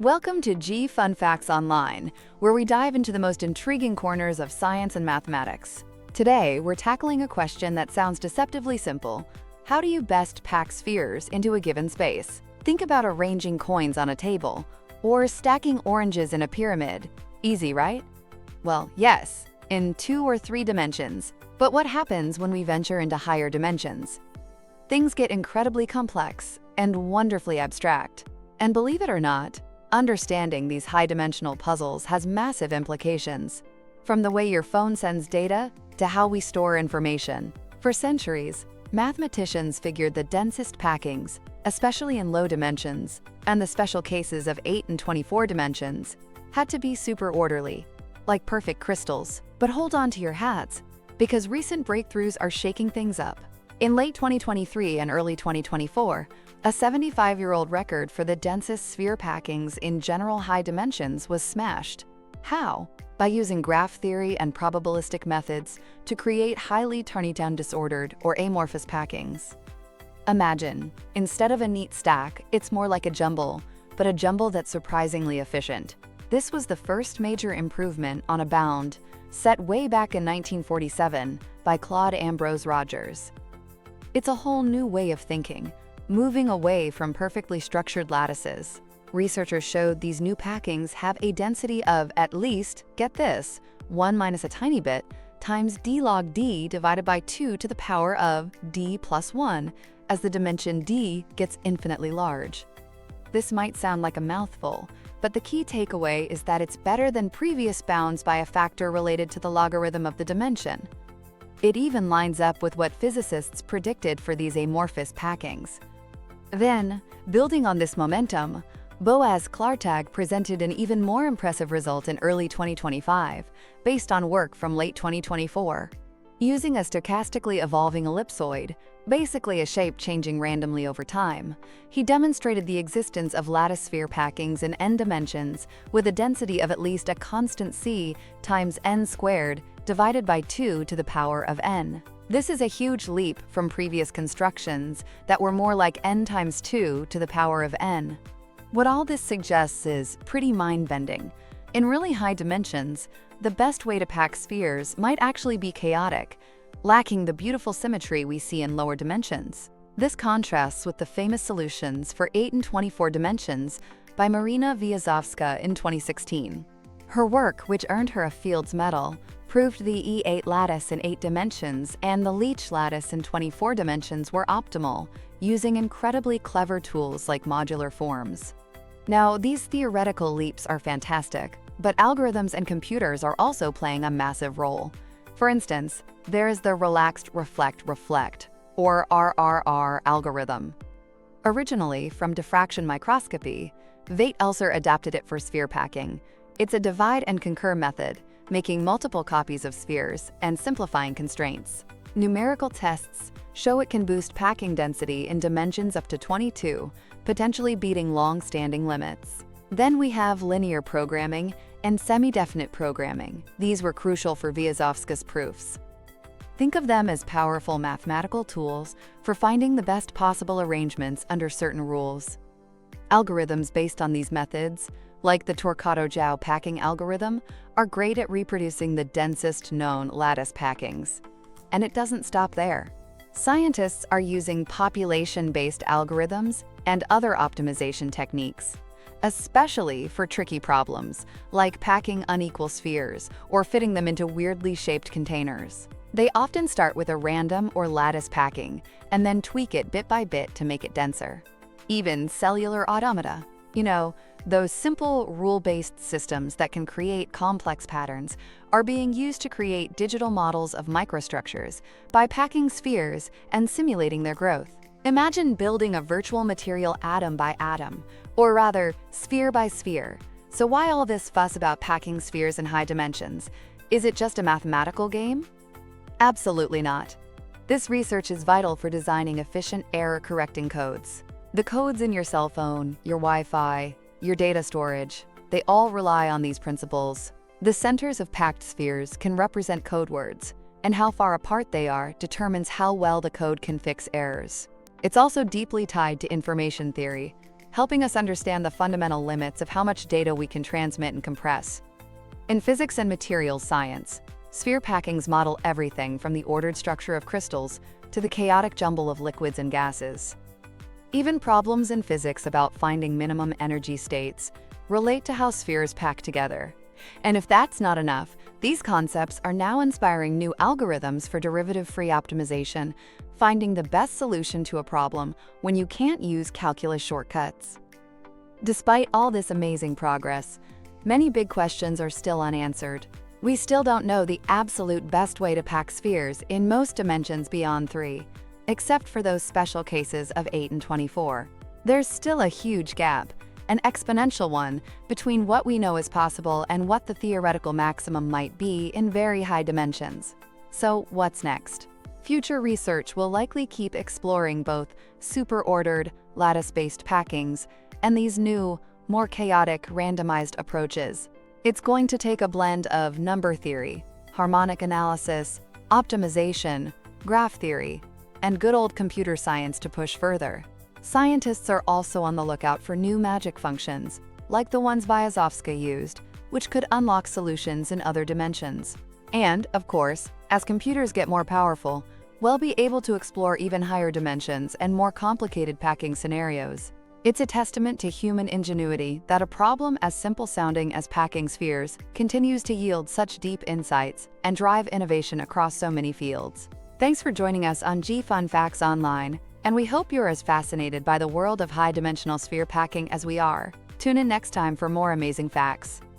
Welcome to G Fun Facts Online, where we dive into the most intriguing corners of science and mathematics. Today, we're tackling a question that sounds deceptively simple. How do you best pack spheres into a given space? Think about arranging coins on a table, or stacking oranges in a pyramid. Easy, right? Well, yes, in 2 or 3 dimensions. But what happens when we venture into higher dimensions? Things get incredibly complex and wonderfully abstract. And believe it or not, understanding these high-dimensional puzzles has massive implications, from the way your phone sends data to how we store information. For centuries, mathematicians figured the densest packings, especially in low dimensions, and the special cases of 8 and 24 dimensions, had to be super orderly, like perfect crystals. But hold on to your hats, because recent breakthroughs are shaking things up. In late 2023 and early 2024, a 75-year-old record for the densest sphere packings in general high dimensions was smashed. How? By using graph theory and probabilistic methods to create highly turn-down disordered or amorphous packings. Imagine, instead of a neat stack, it's more like a jumble, but a jumble that's surprisingly efficient. This was the first major improvement on a bound, set way back in 1947 by Claude Ambrose Rogers. It's a whole new way of thinking, moving away from perfectly structured lattices. Researchers showed these new packings have a density of at least, get this, 1 minus a tiny bit times d log d divided by 2 to the power of d plus 1 as the dimension d gets infinitely large. This might sound like a mouthful, but the key takeaway is that it's better than previous bounds by a factor related to the logarithm of the dimension. It even lines up with what physicists predicted for these amorphous packings. Then, building on this momentum, Boaz Klartag presented an even more impressive result in early 2025, based on work from late 2024. Using a stochastically evolving ellipsoid, basically a shape changing randomly over time, he demonstrated the existence of lattice sphere packings in n dimensions with a density of at least a constant c times n squared divided by 2 to the power of n. This is a huge leap from previous constructions that were more like n times 2 to the power of n. What all this suggests is pretty mind-bending. In really high dimensions, the best way to pack spheres might actually be chaotic, lacking the beautiful symmetry we see in lower dimensions. This contrasts with the famous solutions for 8 and 24 dimensions by Marina Vyazovska in 2016. Her work, which earned her a Fields Medal, proved the E8 lattice in 8 dimensions and the Leach lattice in 24 dimensions were optimal, using incredibly clever tools like modular forms. Now, these theoretical leaps are fantastic, but algorithms and computers are also playing a massive role. For instance, there is the Relaxed Reflect, or RRR algorithm. Originally from diffraction microscopy, Veit-Elser adapted it for sphere packing. It's a divide and conquer method, making multiple copies of spheres and simplifying constraints. Numerical tests show it can boost packing density in dimensions up to 22, potentially beating long-standing limits. Then we have linear programming and semi-definite programming. These were crucial for Vyazovska's proofs. Think of them as powerful mathematical tools for finding the best possible arrangements under certain rules. Algorithms based on these methods, like the Torquato-João packing algorithm, are great at reproducing the densest known lattice packings. And it doesn't stop there. Scientists are using population-based algorithms and other optimization techniques, especially for tricky problems, like packing unequal spheres or fitting them into weirdly shaped containers. They often start with a random or lattice packing and then tweak it bit by bit to make it denser. Even cellular automata, those simple rule-based systems that can create complex patterns, are being used to create digital models of microstructures by packing spheres and simulating their growth. Imagine building a virtual material atom by atom, or rather, sphere by sphere. So why all this fuss about packing spheres in high dimensions? Is it just a mathematical game? Absolutely not. This research is vital for designing efficient error-correcting codes. The codes in your cell phone, your Wi-Fi, your data storage, they all rely on these principles. The centers of packed spheres can represent code words, and how far apart they are determines how well the code can fix errors. It's also deeply tied to information theory. helping us understand the fundamental limits of how much data we can transmit and compress. In physics and materials science, sphere packings model everything from the ordered structure of crystals to the chaotic jumble of liquids and gases. Even problems in physics about finding minimum energy states relate to how spheres pack together. And if that's not enough, these concepts are now inspiring new algorithms for derivative-free optimization, finding the best solution to a problem when you can't use calculus shortcuts. Despite all this amazing progress, many big questions are still unanswered. We still don't know the absolute best way to pack spheres in most dimensions beyond 3, except for those special cases of 8 and 24. There's still a huge gap, an exponential one, between what we know is possible and what the theoretical maximum might be in very high dimensions. So what's next? Future research will likely keep exploring both super-ordered, lattice-based packings and these new, more chaotic, randomized approaches. It's going to take a blend of number theory, harmonic analysis, optimization, graph theory, and good old computer science to push further. Scientists are also on the lookout for new magic functions, like the ones Vyazovsky used, which could unlock solutions in other dimensions. And, of course, as computers get more powerful, we'll be able to explore even higher dimensions and more complicated packing scenarios. It's a testament to human ingenuity that a problem as simple-sounding as packing spheres continues to yield such deep insights and drive innovation across so many fields. Thanks for joining us on Fun Facts Online, and we hope you're as fascinated by the world of high-dimensional sphere packing as we are. Tune in next time for more amazing facts.